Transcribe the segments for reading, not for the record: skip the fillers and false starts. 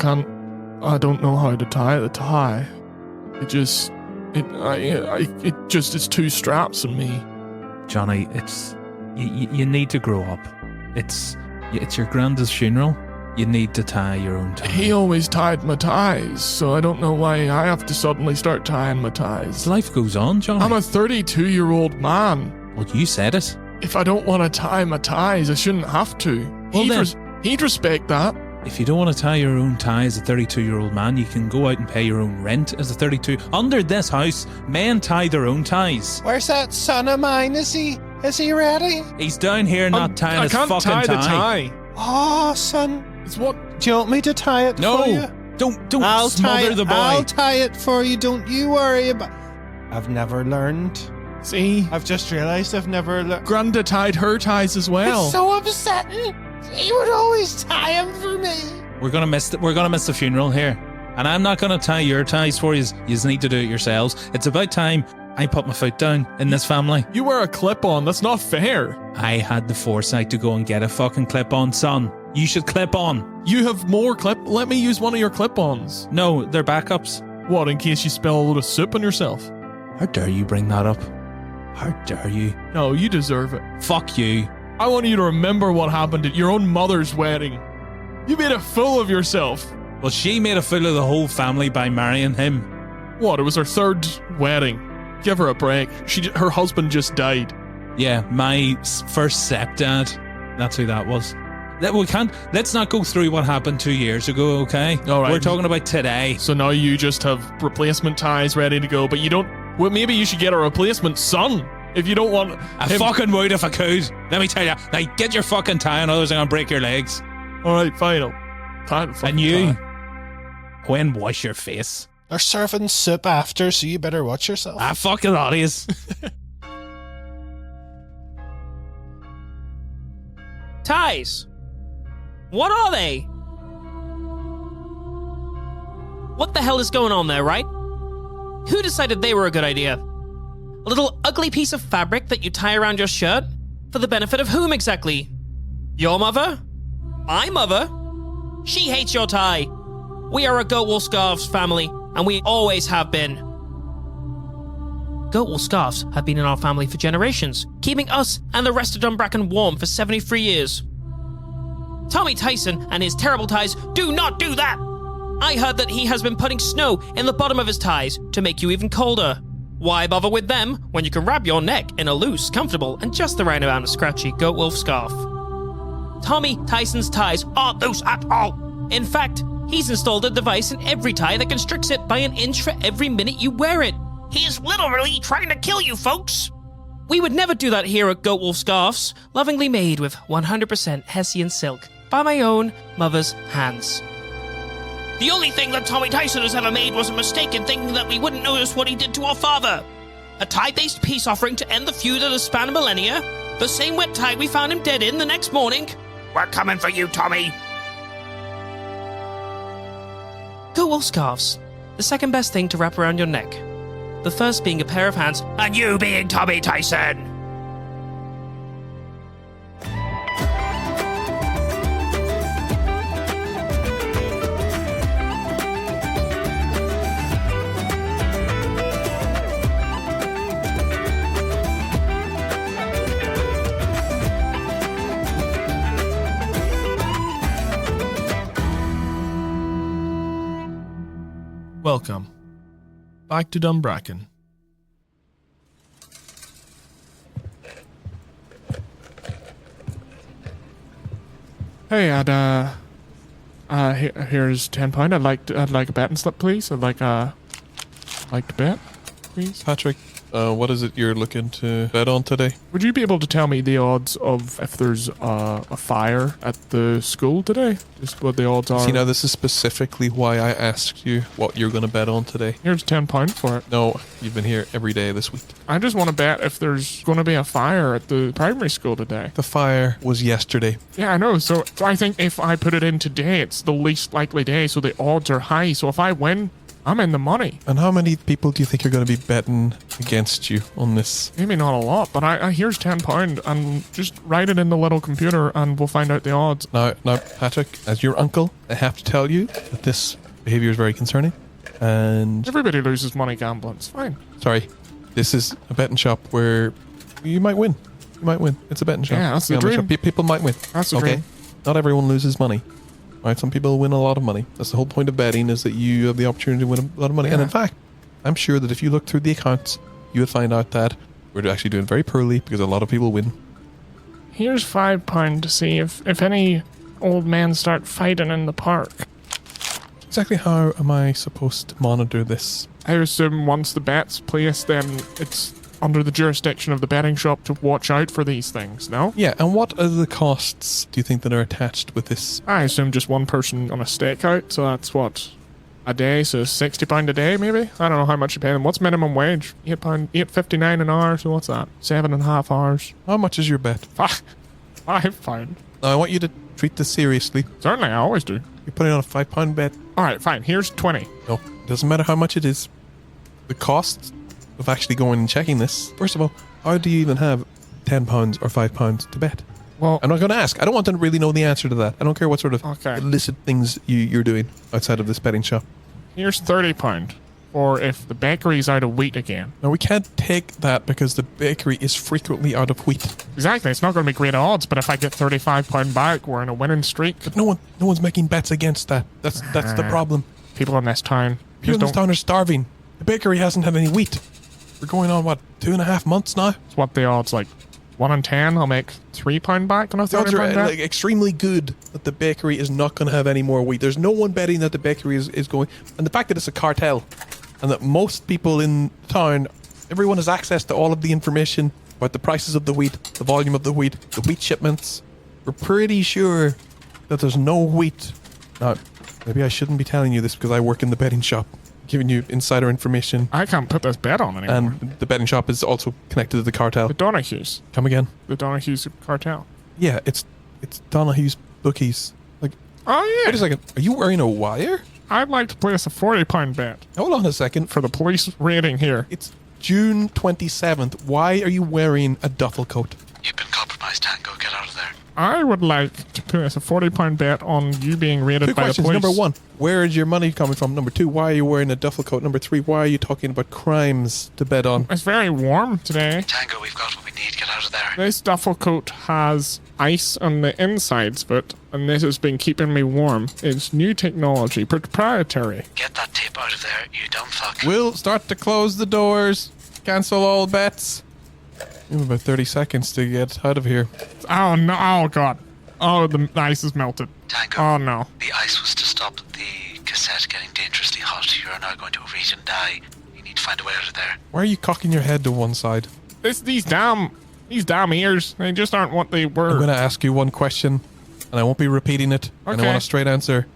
I don't know how to tie the tie. It's two straps in me. Johnny, you need to grow up. It's your granddad's funeral. You need to tie your own tie. He always tied my ties, so I don't know why I have to suddenly start tying my ties. Life goes on, Johnny. I'm a 32-year-old man. Well, you said it. If I don't want to tie my ties, I shouldn't have to. Well, he'd respect that. If you don't want to tie your own tie as a 32-year-old man, you can go out and pay your own rent as a 32. Under this house, men tie their own ties. Where's that son of mine? Is he ready? He's down here not tying his fucking tie. I can't tie the tie. Oh, son. It's what? Do you want me to tie it for you? Don't I'll smother the boy. I'll tie it for you. Don't you worry about. I've never learned. See? I've just realised I've never learned. Granda tied her ties as well. It's so upsetting. He would always tie them for me. We're gonna miss the funeral here, and I'm not gonna tie your ties for you. You just need to do it yourselves. It's about time I put my foot down in this family. You wear a clip-on. That's not fair. I had the foresight to go and get a fucking clip-on, son. You should clip on. You have more Let me use one of your clip-ons. No, they're backups. What, in case you spill a load of soup on yourself? How dare you bring that up? How dare you? No, you deserve it. Fuck you. I want you to remember what happened at your own mother's wedding. You made a fool of yourself. Well, she made a fool of the whole family by marrying him. What, it was her third wedding? Give her a break. Her husband just died. Yeah, my first stepdad. That's who that was. Let's not go through what happened 2 years ago, okay? All right. We're talking about today. So now you just have replacement ties ready to go, but you don't... Well, maybe you should get a replacement son if you don't want... I fucking would if I could. Let me tell you. Like, get your fucking tie on, otherwise I'm going to break your legs. All right, fine. I'll tie the fucking And you, tie. when wash your face. They're serving soup after, so you better watch yourself. Ah, fuck it, that is. Ties. What are they? What the hell is going on there, right? Who decided they were a good idea? A little ugly piece of fabric that you tie around your shirt? For the benefit of whom exactly? Your mother? My mother? She hates your tie. We are a Goatswool Scarves family, and we always have been. Goatswool Scarves have been in our family for generations, keeping us and the rest of Dunbracken warm for 73 years. Tommy Tyson and his terrible ties do not do that! I heard that he has been putting snow in the bottom of his ties to make you even colder. Why bother with them when you can wrap your neck in a loose, comfortable, and just the right amount of scratchy Goatswool scarf? Tommy Tyson's ties aren't loose at all. In fact, he's installed a device in every tie that constricts it by an inch for every minute you wear it. He is literally trying to kill you, folks. We would never do that here at Goatswool Scarves, lovingly made with 100% Hessian silk by my own mother's hands. The only thing that Tommy Tyson has ever made was a mistake in thinking that we wouldn't notice what he did to our father. A tie-based peace offering to end the feud that has spanned millennia. The same wet tie we found him dead in the next morning. We're coming for you, Tommy. Goatswool Scarves. The second best thing to wrap around your neck. The first being a pair of hands, and you being Tommy Tyson. Welcome back to Dunbracken. Hey, here's £10. I'd like a betting slip, please. I'd like to bet, please. Patrick, what is it you're looking to bet on today? Would you be able to tell me the odds of if there's a fire at the school today? Just what the odds are. See, now this is specifically why I asked you what you're going to bet on today. Here's £10 for it. No, you've been here every day this week. I just want to bet if there's going to be a fire at the primary school today. The fire was yesterday. Yeah, I know. So I think if I put it in today, it's the least likely day, so the odds are high. So if I win, I'm in the money. And how many people do you think are going to be betting against you on this? Maybe not a lot, but I here's £10 and just write it in the little computer and we'll find out the odds. Now, Patrick, as your uncle, I have to tell you that this behavior is very concerning. And Everybody loses money gambling. It's fine. sorry, this is a betting shop where you might win. You might win. It's a betting shop. Yeah, that's the Gambling dream. shop. People might win. That's the okay. dream. Not everyone loses money. Right? Some people win a lot of money. That's the whole point of betting, is that you have the opportunity to win a lot of money. And Yeah. in fact, I'm sure that if you look through the accounts, you would find out that we're actually doing very poorly because a lot of people win. Here's £5 to see if any old men start fighting in the park. Exactly how am I supposed to monitor this? I assume once the bet's placed, then it's under the jurisdiction of the betting shop to watch out for these things, no? Yeah, and what are the costs do you think that are attached with this? I assume just one person on a stakeout, so that's what? A day, so £60 a day, maybe? I don't know how much you pay them. What's minimum wage? £8.59 an hour, so what's that? 7.5 hours. How much is your bet? £5. Now, I want you to treat this seriously. Certainly, I always do. You're putting on a £5 bet. Alright, fine, here's 20. No, doesn't matter how much it is. The cost of actually going and checking this. First of all, how do you even have £10 or £5 to bet? Well, I'm not going to ask. I don't want to really know the answer to that. I don't care what sort of Okay. illicit things you're doing outside of this betting shop. here's £30 for if the bakery's out of wheat again. Now, we can't take that because the bakery is frequently out of wheat. Exactly, it's not going to be great odds, but if I get £35 back, we're in a winning streak. But no one's making bets against that. That's the problem. People in this town People just in this don't. town are starving. The bakery hasn't had any wheat. We're going on, 2.5 months now? What the odds, like 1 in 10, I'll make £3 back on a The odds £30 are bet? like, extremely good that the bakery is not going to have any more wheat. There's no one betting that the bakery is going. And the fact that it's a cartel and that most people in town, everyone has access to all of the information about the prices of the wheat, the volume of the wheat shipments. We're pretty sure that there's no wheat. Now, maybe I shouldn't be telling you this because I work in the betting shop, giving you insider information. I can't put this bet on anymore. And the betting shop is also connected to the cartel. The Donahues. Come again? The Donahues cartel. Yeah, it's Donnahue's bookies. Like, Oh, yeah. wait a second. Are you wearing a wire? I'd like to place a £40 bet Hold on a second. for the police raiding here. It's June 27th. Why are you wearing a duffel coat? You've been compromised, Tango. Get out of there. I would like to place a £40 bet on you being raided Two by the questions. police. Number one, where is your money coming from? Number two, why are you wearing a duffel coat? Number three, why are you talking about crimes to bet on? It's very warm today. Tango, we've got what we need. Get out of there. This duffel coat has ice on the insides of it, and this has been keeping me warm. It's new technology, proprietary. Get that tape out of there, you dumb fuck. We'll start to close the doors. Cancel all bets. We have about 30 seconds to get out of here. Oh no! Oh god! Oh, the ice is melted. Tango, Oh no! the ice was to stop the cassette getting dangerously hot. You are now going to overheat and die. You need to find a way out of there. Why are you cocking your head to one side? These damn ears. They just aren't what they were. I'm going to ask you one question, and I won't be repeating it. And I Okay. want a straight answer.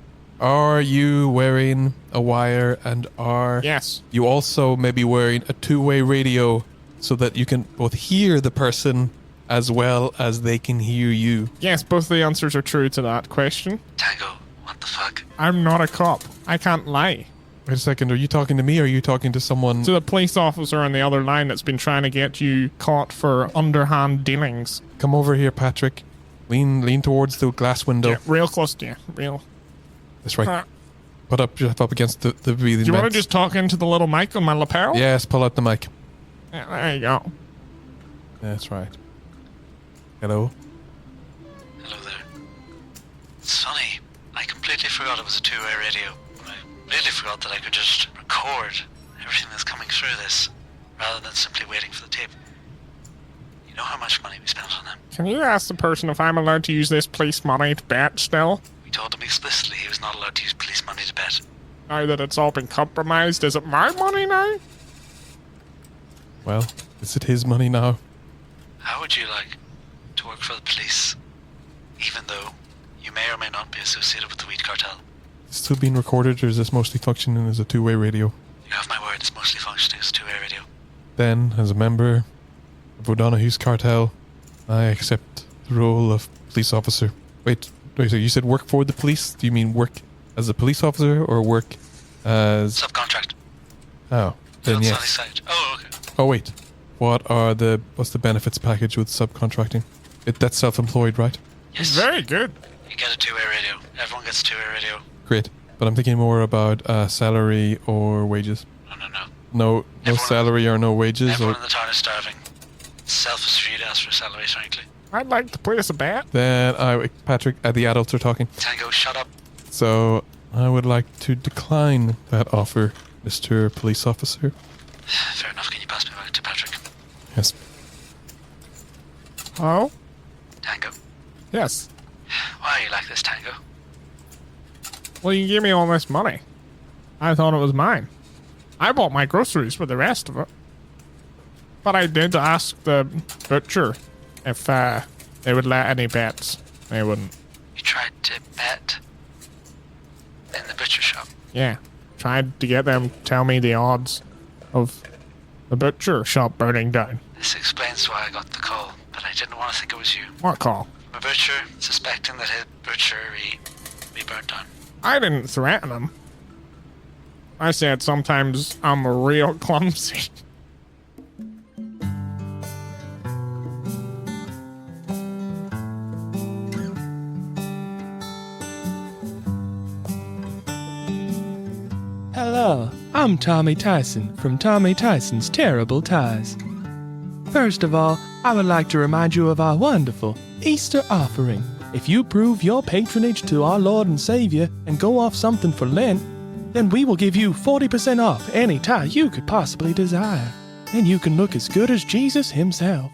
Are you wearing a wire, and are Yes. you also maybe wearing a two-way radio so that you can both hear the person as well as they can hear you? Yes, both the answers are true to that question. Tango, what the fuck? I'm not a cop. I can't lie. Wait a second, are you talking to me or are you talking to someone? To the police officer on the other line that's been trying to get you caught for underhand dealings. Come over here, Patrick. Lean towards the glass window. Yeah, real close to you. Real. That's right. Uh, Put up against the breathing do you want to vents. just talk into the little mic on my lapel? Yes, pull out the mic. Yeah, there you go. That's right. Hello? Hello there. It's funny. I completely forgot it was a two-way radio. I really forgot that I could just record everything that's coming through this, rather than simply waiting for the tape. You know how much money we spent on him? Can you ask the person if I'm allowed to use this police money to bet still? We told him explicitly he was not allowed to use police money to bet. Now that it's all been compromised, is it my money now? Well, is it his money now? How would you like to work for the police, even though you may or may not be associated with the weed cartel? Is it still being recorded or is this mostly functioning as a two-way radio? You have my word, it's mostly functioning as a two-way radio. Then, as a member of O'Donoghue's cartel, I accept the role of police officer. Wait, so you said work for the police? Do you mean work as a police officer or work As Subcontract. oh, then On yes. Sunny side. Oh, okay. Oh wait, what's the benefits package with subcontracting? That's self-employed, right? Yes. Very good. You get a two-way radio. Everyone gets a two-way radio. Great, but I'm thinking more about salary or wages. No. No Everyone- salary or no wages. Everyone Or in the town is starving. It's selfish for you to ask for salaries, frankly. I'd like to place a bet. then Patrick, the adults are talking. Tango, shut up. So I would like to decline that offer, Mr. Police Officer. Fair enough. Can you pass me back to Patrick? Yes. Oh? Tango. Yes. Why are you like this, Tango? Well, you gave me all this money. I thought it was mine. I bought my groceries for the rest of it. But I did ask the butcher if they would let any bets. They wouldn't. You tried to bet in the butcher shop. Yeah. Tried to get them to tell me the odds of the butcher shop burning down. This explains why I got the call, but I didn't want to think it was you. What call? I'm a butcher, suspecting that his butchery be burnt down. I didn't threaten him. I said sometimes I'm real clumsy. Hello, I'm Tommy Tyson from Tommy Tyson's Terrible Ties. First of all, I would like to remind you of our wonderful Easter offering. If you prove your patronage to our Lord and Savior and go off something for Lent, then we will give you 40% off any tie you could possibly desire, and you can look as good as Jesus himself.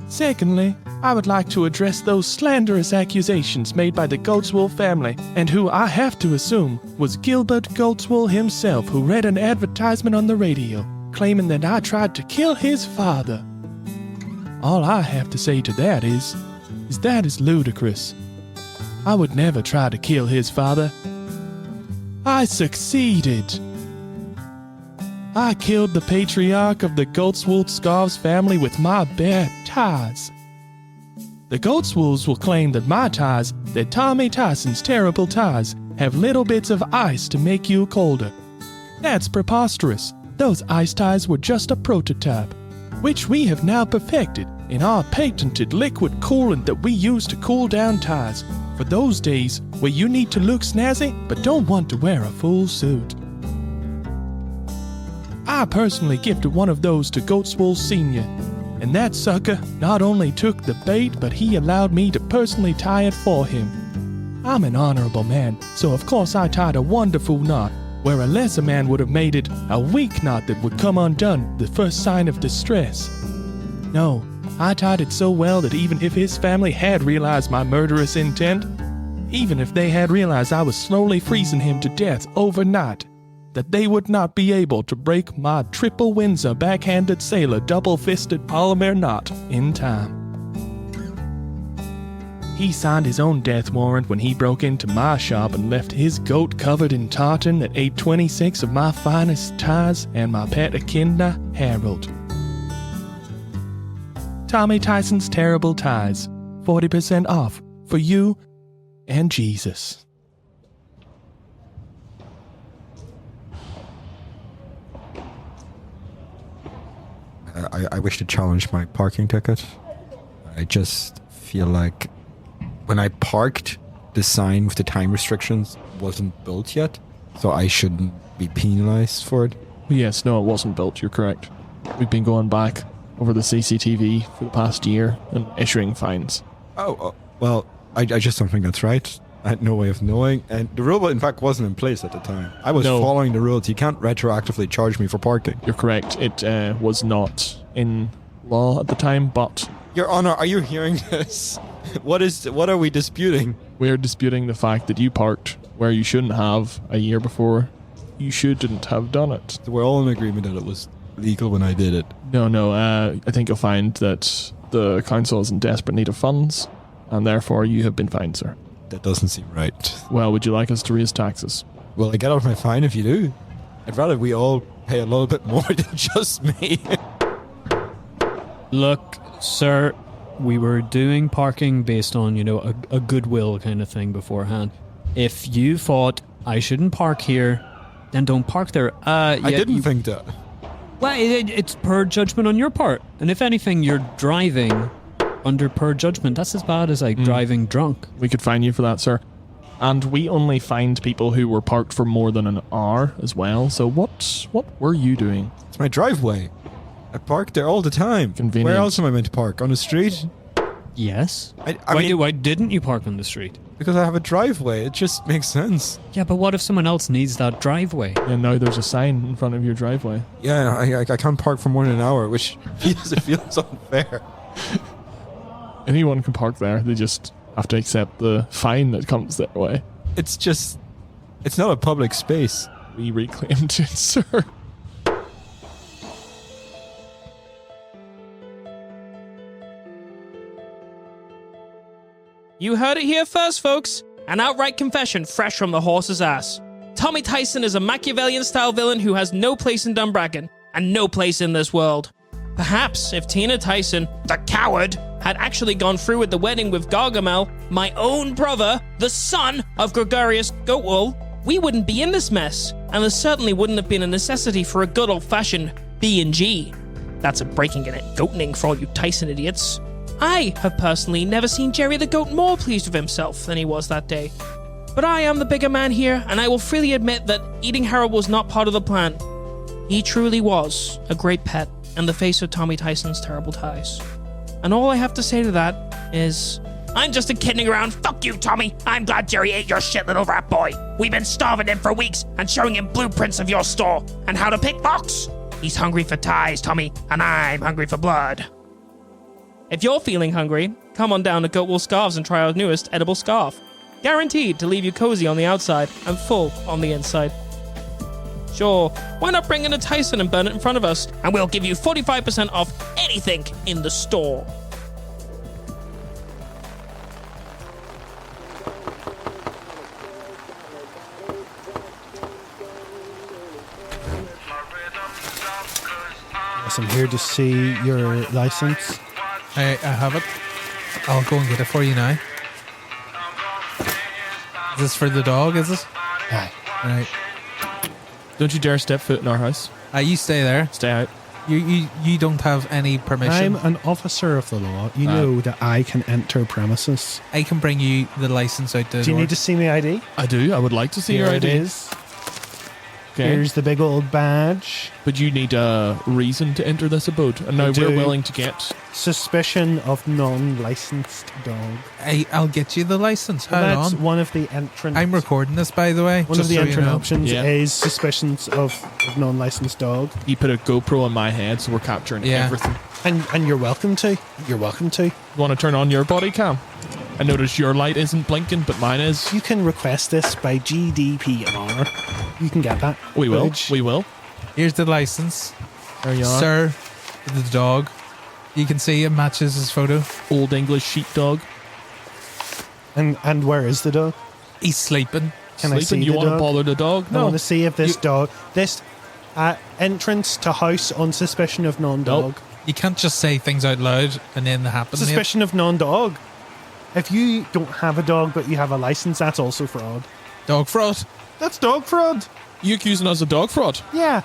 Secondly, I would like to address those slanderous accusations made by the Goatswool family, and who I have to assume was Gilbert Goatswool himself, who read an advertisement on the radio claiming that I tried to kill his father. All I have to say to that is that is ludicrous. I would never try to kill his father. I succeeded. I killed the patriarch of the Goatswool Scarves family with my bare ties. The Goatswools will claim that my ties, that Tommy Tyson's Terrible Ties, have little bits of ice to make you colder. That's preposterous. Those ice ties were just a prototype, which we have now perfected in our patented liquid coolant that we use to cool down ties for those days where you need to look snazzy but don't want to wear a full suit. I personally gifted one of those to Goatswool Sr., and that sucker not only took the bait, but he allowed me to personally tie it for him. I'm an honorable man, so of course I tied a wonderful knot, where a lesser man would have made it a weak knot that would come undone the first sign of distress. No, I tied it so well that even if his family had realized my murderous intent, even if they had realized I was slowly freezing him to death overnight, that they would not be able to break my triple Windsor backhanded sailor double-fisted polymer knot in time. He signed his own death warrant when he broke into my shop and left his goat covered in tartan that ate 26 of my finest ties and my pet echidna, Harold. Tommy Tyson's Terrible Ties, 40% off for you and Jesus. I wish to challenge my parking ticket. I just feel like when I parked, the sign with the time restrictions wasn't built yet, so I shouldn't be penalized for it. Yes, no, it wasn't built, you're correct. We've been going back over the CCTV for the past year and issuing fines. Well, I just don't think that's right. I had no way of knowing, and the rule, in fact, wasn't in place at the time. I was following the rules. You can't retroactively charge me for parking. You're correct. It was not in law at the time, but... Your Honor, are you hearing this? What are we disputing? We're disputing the fact that you parked where you shouldn't have a year before. You shouldn't have done it. So we're all in agreement that it was legal when I did it. No, I think you'll find that the council is in desperate need of funds, and therefore you have been fined, sir. That doesn't seem right. Well, would you like us to raise taxes? Well, I get out my fine if you do. I'd rather we all pay a little bit more than just me. Look, sir, we were doing parking based on, a goodwill kind of thing beforehand. If you thought I shouldn't park here, then don't park there. I didn't think that. Well, it's per judgment on your part. And if anything, you're driving under per judgment. That's as bad as like driving drunk. We could fine you for that, sir. And we only fined people who were parked for more than an hour as well. So what were you doing? It's my driveway. I park there all the time. Convenient. Where else am I meant to park? On the street? Yes. I mean, Why didn't you park on the street? because I have a driveway. It just makes sense. Yeah, but what if someone else needs that driveway? And now there's a sign in front of your driveway. Yeah, I can't park for more than an hour, which feels unfair. Anyone can park there. They just have to accept the fine that comes their way. It's not a public space. We reclaimed it, sir. You heard it here first, folks. An outright confession fresh from the horse's ass. Tommy Tyson is a Machiavellian-style villain who has no place in Dumbracken and no place in this world. Perhaps if Tina Tyson, the coward, had actually gone through with the wedding with Gargamel, my own brother, the son of Gregarious Goatswool, we wouldn't be in this mess, and there certainly wouldn't have been a necessity for a good old-fashioned B&G. That's a breaking and goatening for all you Tyson idiots. I have personally never seen Jerry the Goat more pleased with himself than he was that day. But I am the bigger man here, and I will freely admit that eating Harold was not part of the plan. He truly was a great pet and the face of Tommy Tyson's terrible ties. And all I have to say to that is, I'm just a kidding around. Fuck you, Tommy. I'm glad Jerry ate your shit little rat boy. We've been starving him for weeks and showing him blueprints of your store and how to pick locks. He's hungry for ties, Tommy, and I'm hungry for blood. If you're feeling hungry, come on down to Goatswool Scarves and try our newest edible scarf. Guaranteed to leave you cozy on the outside and full on the inside. Sure, why not bring in a Tyson and burn it in front of us, and we'll give you 45% off anything in the store. Yes, I'm here to see your license. I have it. I'll go and get it for you now. Is this for the dog, is it? Aye. Right. Don't you dare step foot in our house. You stay there. Stay out. You don't have any permission. I'm an officer of the law. You know that I can enter premises. I can bring you the license out the Do you door. need to see my ID? I do. I would like to see Here your it ID. is. Okay. Here's the big old badge. But you need a reason to enter this abode. And now I we're do. willing to get... Suspicion of non-licensed dog. I'll get you the license. Hold That's on. one of the entrance. I'm recording this, by the way. One of just the so you entrant know. options Yeah. is suspicions of non-licensed dog, You put a GoPro on my head, so we're capturing Yeah. everything. and you're welcome to. You're welcome to. You want to turn on your body cam? I notice your light isn't blinking, but mine is. You can request this by GDPR. You can get that. We will. footage. We will. Here's the license. There you are. Sir, the dog. You can see it matches his photo. Old English sheepdog. And where is the dog? He's sleeping. Can I Sleeping. see You the want to dog? bother the dog? I want No. to see if this dog. This entrance to house on suspicion of non-dog. Nope. You can't just say things out loud and then they happen. Suspicion of non-dog. If you don't have a dog but you have a license, that's also fraud. Dog fraud. That's dog fraud. You accusing us of dog fraud? Yeah.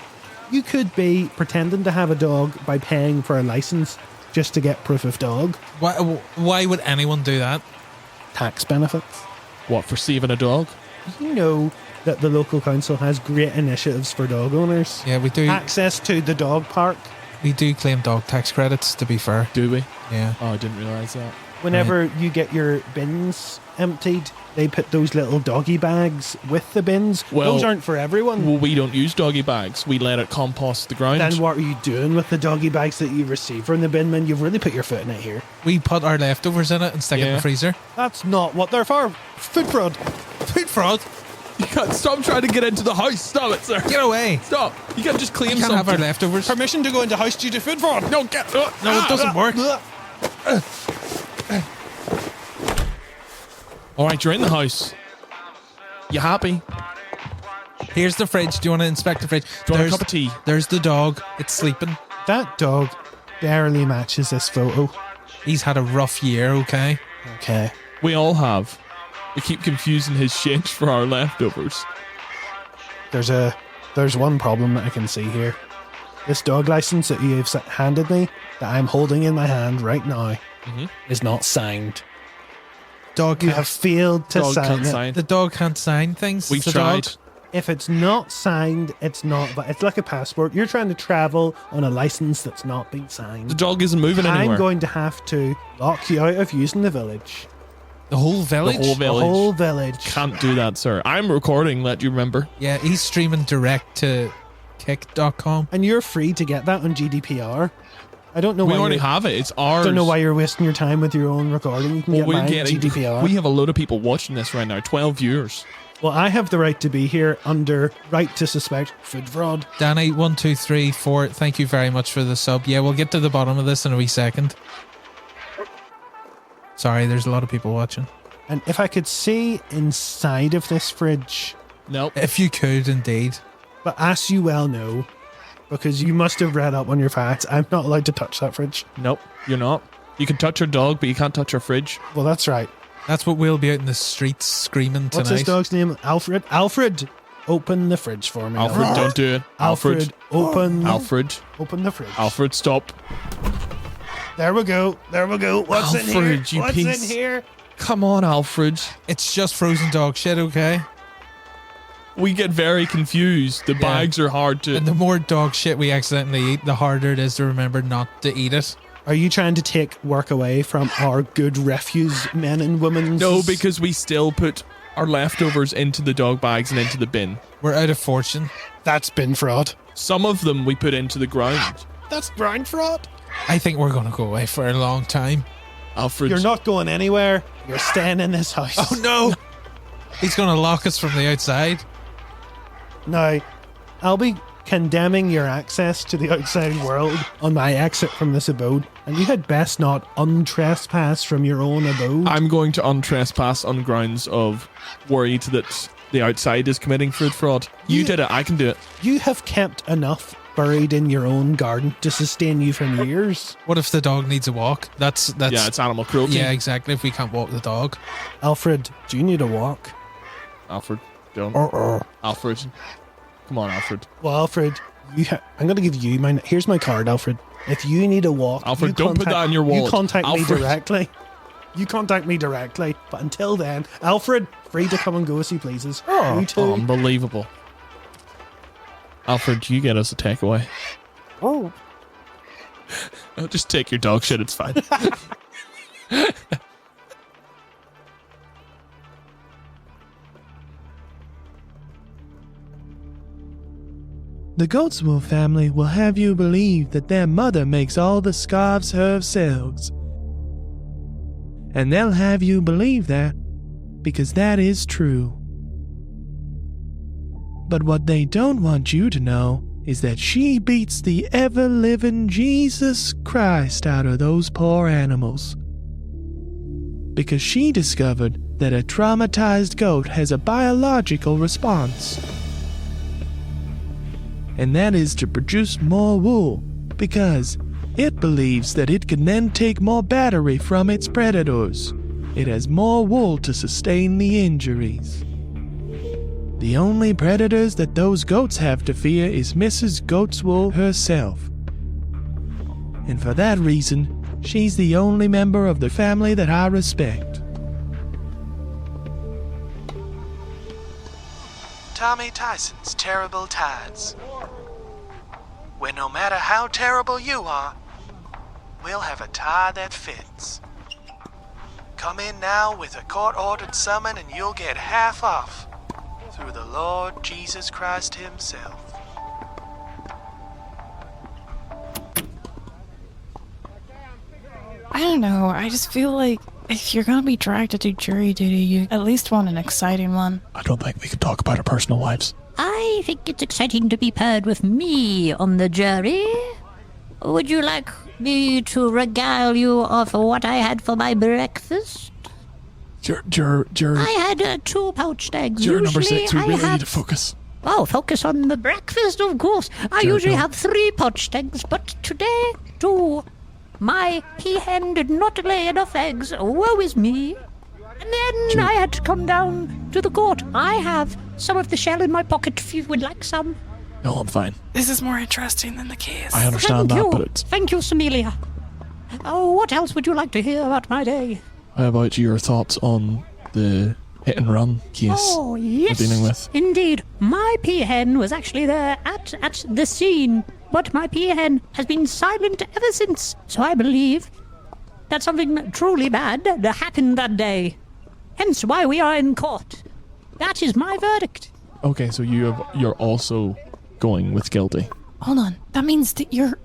You could be pretending to have a dog by paying for a license just to get proof of dog. Why would anyone do that? Tax benefits. What, for saving a dog? You know that the local council has great initiatives for dog owners. Yeah, we do. Access to the dog park. We do claim dog tax credits, to be fair. Do we? Yeah. Oh, I didn't realise that. Whenever you get your bins emptied, they put those little doggy bags with the bins. Well- Those aren't for everyone. Well, we don't use doggy bags. We let it compost the ground. Then what are you doing with the doggy bags that you receive from the bin man? You've really put your foot in it here. We put our leftovers in it and stick it in Yeah. the freezer. That's not what they're for. Food fraud. Food fraud. You can't stop trying to get into the house. Stop it, sir. Get away. Stop. You can't just claim You can't have our something. leftovers. Permission to go into house due to food fraud. No, get. No, it doesn't work. All right, you're in the house. You happy? Here's the fridge. Do you want to inspect the fridge? Do you want a cup of tea? There's the dog. It's sleeping. That dog barely matches this photo. He's had a rough year, okay? Okay. We all have. We keep confusing his shit for our leftovers. There's one problem that I can see here. This dog license that you have handed me, that I'm holding in my hand right now, is not signed. Dog You can't, have failed to Dog sign can't it. sign. the dog can't sign things. We It's a tried. dog. If it's not signed, it's not. But it's like a passport. You're trying to travel on a license that's not been signed. The dog isn't moving anywhere. I'm going to have to lock you out of using the village. The whole village. The whole The village. whole village. Can't do that, sir. I'm recording, let you remember. Yeah, he's streaming direct to kick.com. And you're free to get that on GDPR. I don't know We why already you're- have it. It's ours. I don't know why you're wasting your time with your own recording. You can Well, get we're mine getting, GDPR. we have a load of people watching this right now. 12 viewers. Well, I have the right to be here under right to suspect food fraud. Danny, 1, 2, 3, 4. Thank you very much for the sub. Yeah, we'll get to the bottom of this in a wee second. Sorry, there's a lot of people watching. And if I could see inside of this fridge, Nope. If you could, indeed. but as you well know, because you must have read up on your facts, I'm not allowed to touch that fridge. Nope. You're not. You can touch your dog, but you can't touch your fridge. Well, that's right. That's what we'll be out in the streets screaming tonight. What's this dog's name? Alfred? Alfred, open the fridge for me. Alfred, don't do it. Alfred, open Alfred. open the fridge. Alfred, stop. There we go. There we go. What's in here? Alfred, you What's piece. in here? Come on, Alfred. It's just frozen dog shit, okay? We get very confused. The bags are hard to... And the more dog shit we accidentally eat, the harder it is to remember not to eat it. Are you trying to take work away from our good refuse men and women? No, because we still put our leftovers into the dog bags and into the bin. We're out of fortune. That's bin fraud. Some of them we put into the ground. That's ground fraud. I think we're going to go away for a long time. Alfred. You're not going anywhere. You're staying in this house. Oh no! He's going to lock us from the outside. Now, I'll be condemning your access to the outside world on my exit from this abode, and you had best not untrespass from your own abode. I'm going to untrespass on grounds of worried that the outside is committing food fraud. You did it. I can do it. You have kept enough buried in your own garden to sustain you for years. What if the dog needs a walk? That's Yeah, it's animal cruelty. yeah, exactly. If we can't walk the dog. Alfred, do you need a walk? Alfred, don't. Alfred. Come on, Alfred. Well, Alfred, I'm going to give you mine. Here's my card, Alfred. If you need a walk, Alfred, you don't put that in your wallet. You contact Alfred. me directly. You contact me directly. But until then, Alfred, free to come and go as he pleases. You too. Unbelievable. Alfred, you get us a takeaway. Oh. No, just take your dog shit. It's fine. The Goatswool family will have you believe that their mother makes all the scarves herself. And they'll have you believe that because that is true. But what they don't want you to know is that she beats the ever-living Jesus Christ out of those poor animals. Because she discovered that a traumatized goat has a biological response. And that is to produce more wool, because it believes that it can then take more battery from its predators. It has more wool to sustain the injuries. The only predators that those goats have to fear is Mrs. Goatswool herself. And for that reason, she's the only member of the family that I respect. Tommy Tyson's Terrible Ties. Where no matter how terrible you are, we'll have a tie that fits. Come in now with a court-ordered summon and you'll get half off through the Lord Jesus Christ himself. I don't know. I just feel like if you're gonna be dragged to do jury duty, you at least want an exciting one. I don't think we can talk about our personal lives. I think it's exciting to be paired with me on the jury. Would you like me to regale you of what I had for my breakfast? I had 2 poached eggs. Juror number Usually 6, we I really have... need to focus. Oh, focus on the breakfast, of course. I usually have 3 poached eggs, but today, 2. My peahen did not lay enough eggs. Woe is me. And then I had to come down to the court. I have some of the shell in my pocket if you would like some. No, I'm fine. This is more interesting than the case. I understand Thank that, you. but it's... Thank you, Samelia. Oh, what else would you like to hear about my day? How about your thoughts on the hit and run case Oh, we're yes. dealing with? Indeed. My peahen was actually there at the scene, but my peahen has been silent ever since. So I believe that something truly bad happened that day. Hence why we are in court. That is my verdict. Okay, so you're also going with guilty. Hold on. That means that you're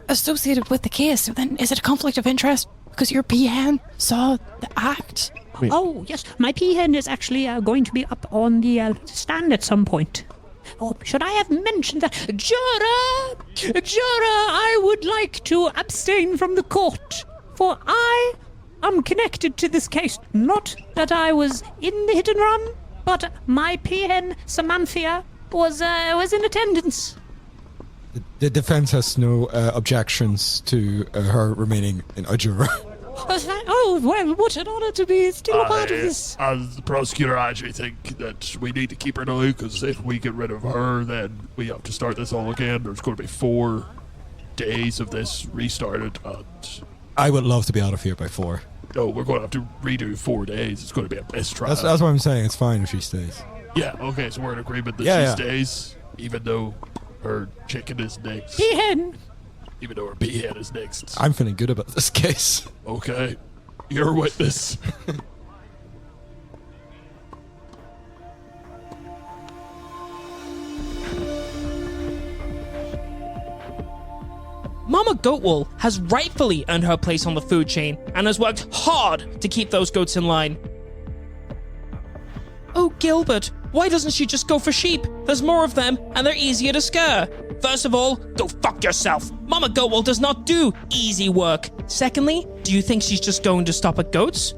associated with the case. So then is it a conflict of interest? Because your peahen saw the act? Wait. Oh, yes. My peahen is actually going to be up on the stand at some point. Oh, should I have mentioned that? Juror, I would like to abstain from the court, for I am connected to this case. Not that I was in the hit and run, but my peahen, Samantha, was in attendance. The defense has no objections to her remaining a juror. Oh, well, what an honor to be still a part of this. As the prosecutor, I actually think that we need to keep her now, because if we get rid of her, then we have to start this all again. There's going to be 4 days of this restarted, and... I would love to be out of here by 4. No, we're going to have to redo 4 days. It's going to be a mistrial. That's what I'm saying. It's fine if she stays. Yeah, okay, so we're in agreement that Yeah. she stays, even though her chicken is next. Peahen! Even though her peahen is next. I'm feeling good about this case. Okay, you're a witness. Mama Goatwool has rightfully earned her place on the food chain and has worked hard to keep those goats in line. Oh, Gilbert, why doesn't she just go for sheep? There's more of them, and they're easier to scare. First of all, go fuck yourself. Mama Goatwool does not do easy work. Secondly, do you think she's just going to stop at goats?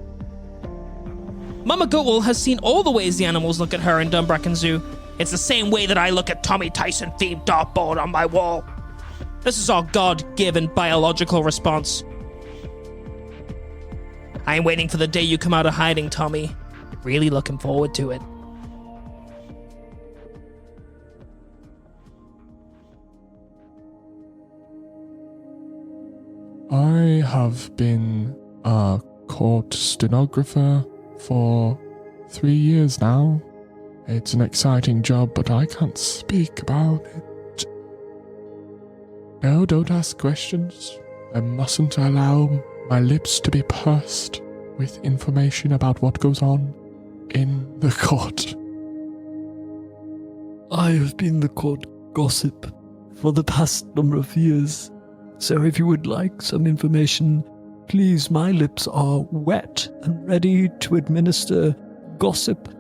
Mama Goatwool has seen all the ways the animals look at her in Dumbracken Zoo. It's the same way that I look at Tommy Tyson themed dartboard on my wall. This is our God-given biological response. I'm waiting for the day you come out of hiding, Tommy. Really looking forward to it. I have been a court stenographer for 3 years now. It's an exciting job, but I can't speak about it. No, don't ask questions. I mustn't allow my lips to be pursed with information about what goes on in the court. I have been the court gossip for the past number of years. So if you would like some information, please, my lips are wet and ready to administer gossip.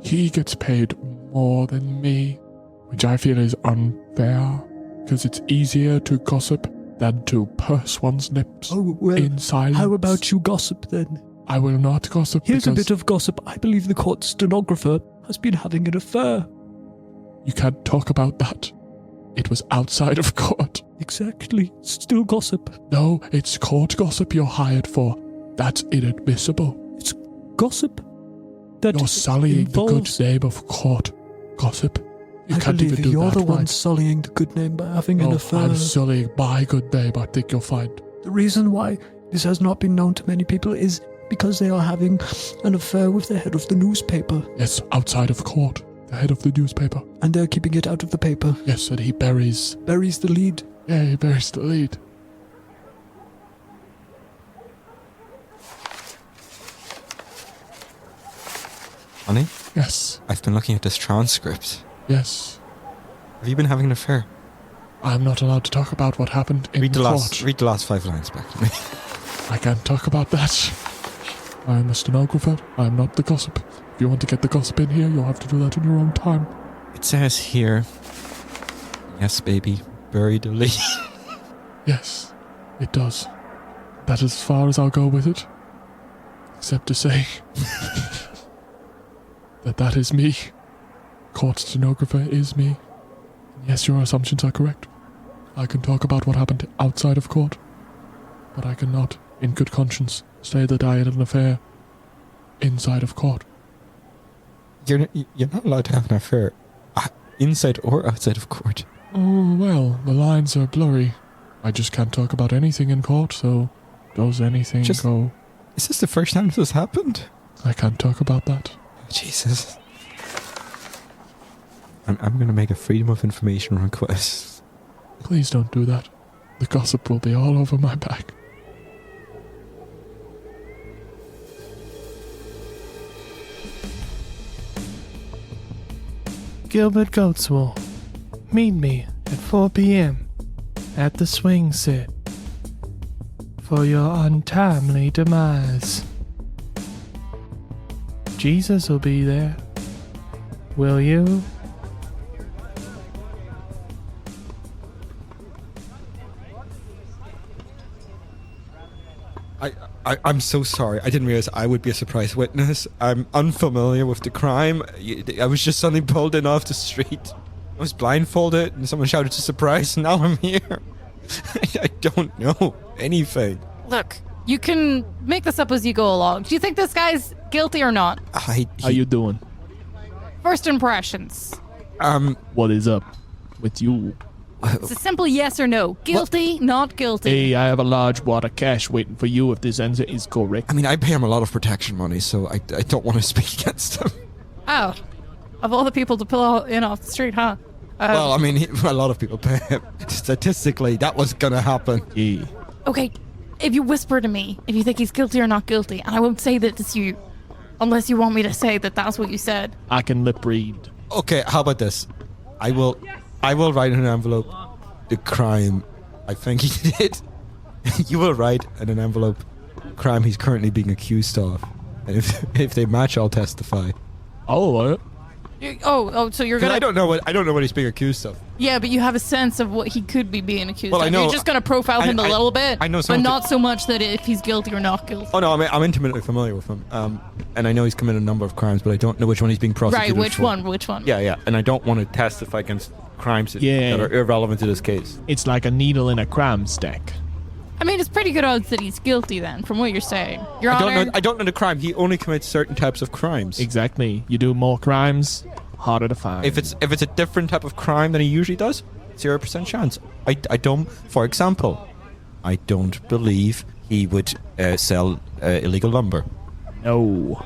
He gets paid more than me, which I feel is unfair, because it's easier to gossip than to purse one's lips in silence. How about you gossip then? I will not gossip. Here's a bit of gossip. I believe the court stenographer has been having an affair. You can't talk about that. It was outside of court. Exactly. Still gossip. No, it's court gossip you're hired for. That's inadmissible. It's gossip that you're sullying involves... the good name of court gossip. You I can't believe even do you're that the one right. sullying the good name by having an affair. I'm sullying my good name. I think you'll find. The reason why this has not been known to many people is because they are having an affair with the head of the newspaper. Yes, outside of court. The head of the newspaper. And they're keeping it out of the paper. Yes, and he buries the lead. Yeah, he buries the lead. Honey? Yes. I've been looking at this transcript. Yes. Have you been having an affair? I'm not allowed to talk about what happened in court. Read the last 5 lines back to me. I can't talk about that. I am a stenographer. I am not the gossip. If you want to get the gossip in here, you'll have to do that in your own time. It says here, yes, baby, bury the lead. Yes, it does. That is as far as I'll go with it. Except to say that is me. Court stenographer is me. Yes, your assumptions are correct. I can talk about what happened outside of court, but I cannot, in good conscience, say that I had an affair inside of court. You're not allowed to have an affair, inside or outside of court. Oh, well, the lines are blurry. I just can't talk about anything in court, so does anything go? Is this the first time this has happened? I can't talk about that. Jesus. I'm going to make a Freedom of Information request. Please don't do that. The gossip will be all over my back. Gilbert Goatswool, meet me at 4 p.m. at the swing set for your untimely demise. Jesus will be there. Will you? I'm so sorry. I didn't realize I would be a surprise witness. I'm unfamiliar with the crime. I was just suddenly pulled in off the street. I was blindfolded and someone shouted to surprise and now I'm here. I don't know anything. Look, you can make this up as you go along. Do you think this guy's guilty or not? How you doing? First impressions. What is up with you? It's a simple yes or no. Guilty, not guilty. Hey, I have a large wad of cash waiting for you if this answer is correct. I mean, I pay him a lot of protection money, so I don't want to speak against him. Oh, of all the people to pull in off the street, huh? Well, I mean, a lot of people pay him. Statistically, that was going to happen. Yeah. Okay, if you whisper to me if you think he's guilty or not guilty, and I won't say that it's you, unless you want me to say that that's what you said. I can lip read. Okay, how about this? I will write in an envelope the crime I think he did. You will write in an envelope crime he's currently being accused of. And if they match, I'll testify. Oh, so you're gonna... I don't know what he's being accused of. Yeah, but you have a sense of what he could be being accused Well, of. I know- You're just gonna profile him a little bit, I know but something. not so much that if he's guilty or not guilty. Oh no, I'm intimately familiar with him. And I know he's committed a number of crimes, but I don't know which one he's being prosecuted Right, which for. one? Yeah, and I don't want to testify against crimes that are irrelevant to this case. It's like a needle in a crime stack. I mean, it's pretty good odds that he's guilty then, from what you're saying. Your Honor, I don't know the crime. He only commits certain types of crimes. Exactly. You do more crimes, harder to find. If it's a different type of crime than he usually does, 0% chance. I don't. For example, I don't believe he would sell illegal lumber. No,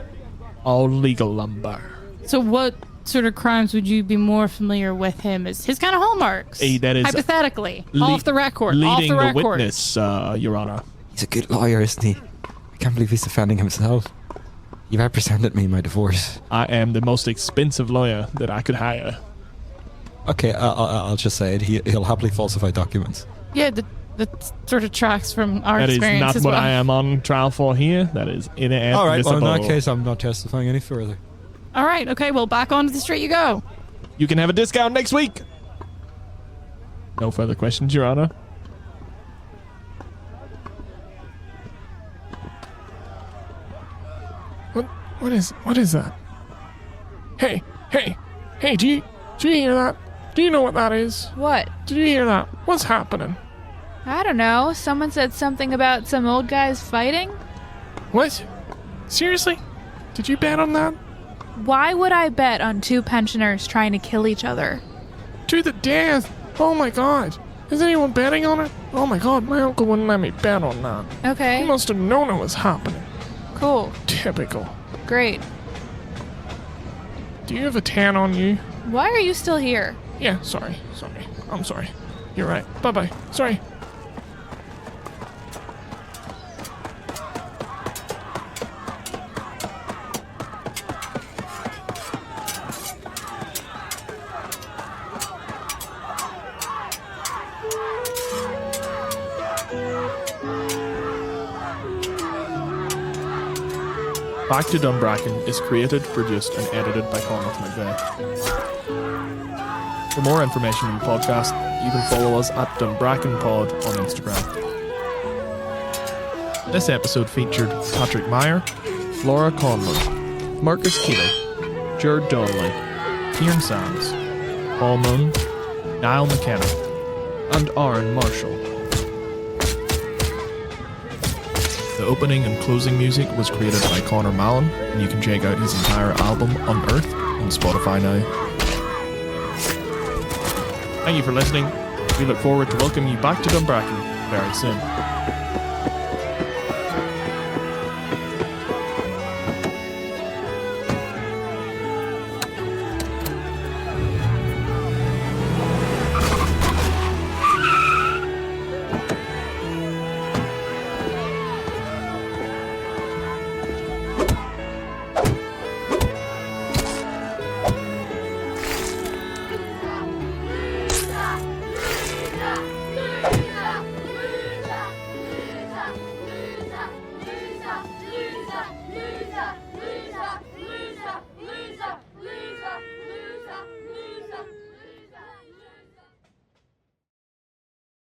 all legal lumber. So what sort of crimes would you be more familiar with him as his kind of hallmarks? Hey, that is hypothetically, off the record. Leading the witness, Your Honor. He's a good lawyer, isn't he? I can't believe he's defending himself. He represented me in my divorce. I am the most expensive lawyer that I could hire. Okay, I'll just say it. He'll happily falsify documents. Yeah, that sort of tracks from our that experience That is as not well. what I am on trial for here. That is inadmissible. All right, well, in that case, I'm not testifying any further. All right, okay, well, back onto the street you go. You can have a discount next week. No further questions, Your Honor. What is that? Hey, do you hear that? Do you know what that is? What? Did you hear that? What's happening? I don't know. Someone said something about some old guys fighting. What? Seriously? Did you bet on that? Why would I bet on two pensioners trying to kill each other? To the death! Oh my god! Is anyone betting on it? Oh my god, my uncle wouldn't let me bet on that. Okay. He must have known it was happening. Cool. Typical. Great. Do you have a tan on you? Why are you still here? Yeah, sorry. I'm sorry. You're right. Bye-bye. Sorry. Back to Dunbracken is created, produced, and edited by Conor McVeigh. For more information on the podcast, you can follow us at DunbrackenPod on Instagram. This episode featured Patrick Meier, Flora Conlon, Marcus Keeley, Gerard Donnelly, Kieran Sands, Paul Mone, Niall McKenna, and Aaron Marshall. The The opening and closing music was created by Conor Mallon, and you can check out his entire album Unearthed on Spotify now. Thank you for listening. We look forward to welcoming you back to Dumbracken very soon. Loser!